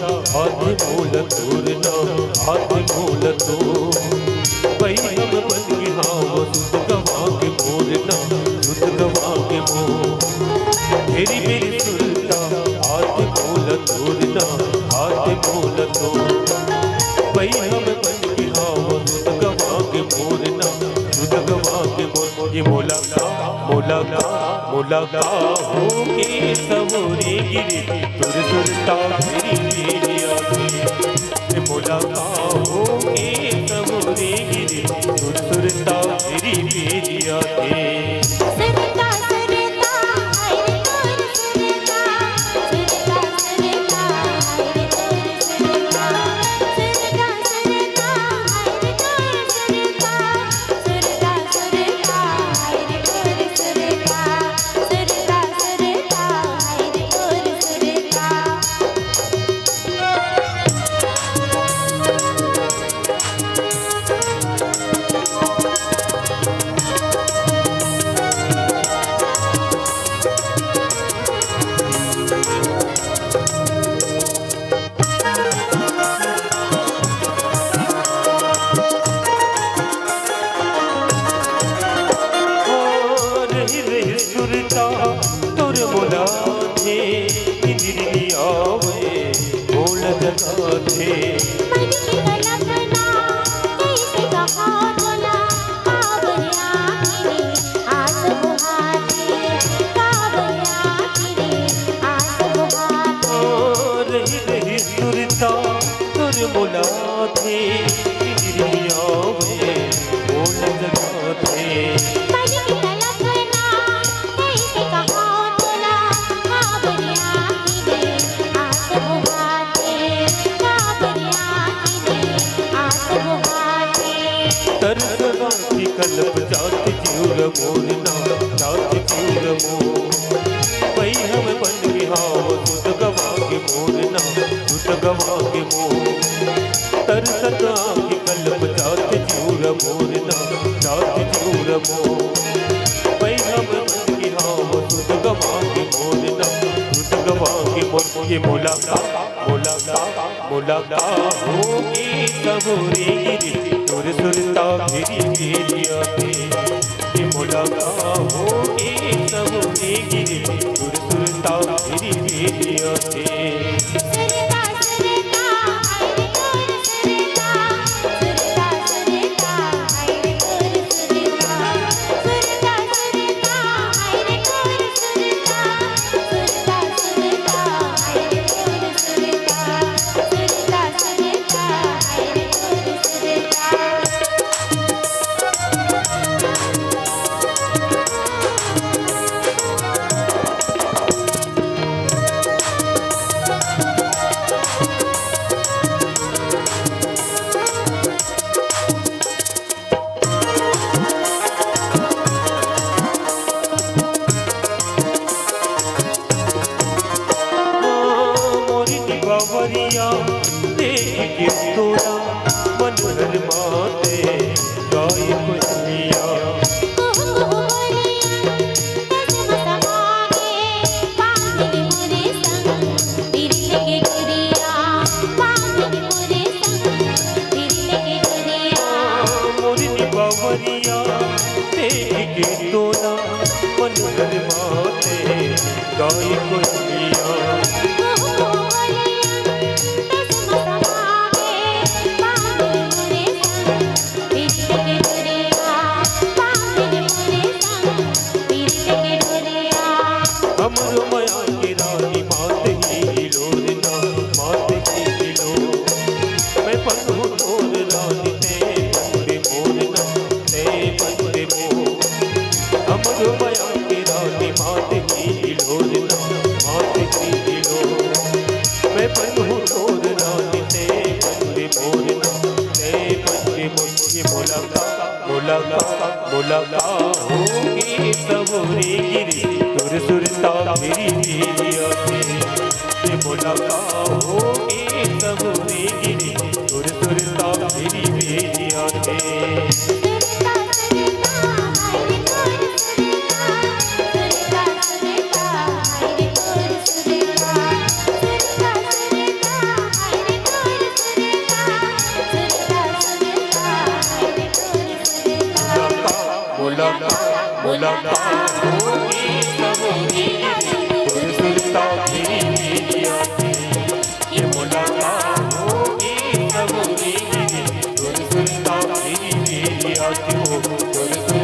हाथ मूल तोरना हाथ मूल तो भाई हम बन के हाँ वो सुध गवा के मोरना सुध गवा के मोर तेरी मेरी सुरता हाथ मूल तोरना हाथ मूल तो भाई हम बन के हाँ वो सुध गवा के मोरना सुध गवा के मोर ये मोला हो के सवोरे गिरे तुर सुरता मेरी मेरी आगे मोला हो के सवोरे गिरे तुर सुरता मेरी मेरी आगे कल्प जात जीवर मोरना जात जीवर मोर भाई हम बन के हाँ सुध गवा के मोरना सुध गवा के मोर तरसता की कल्प जात जीवर मोरना जात जीवर मोर भाई हम बन के हाँ सुध गवा के मोरना सुध गवा के मोर ये मोला हो के सवोरे गिरे तुर सुरता मेरी मेरी आगे ये मोला हो के सवोरे गिरे तुर सुरता मेरी मेरी आगे देख के तोरा मनोहर माते गाय कुलिया मोरी बावरिया देख के तोरा मनोहर माते गाय कुलिया बोला होगी सवोरे गिरे तुर सुरता मेरी मेरी आगे बोला होगी सवोरे गिरे तुर सुरता मेरी मेरी आगे मुलाकात होगी सबकी सुर सुरता मेरी आती ये मुलाकात होगी सबकी सुर सुरता मेरी आती हो सुर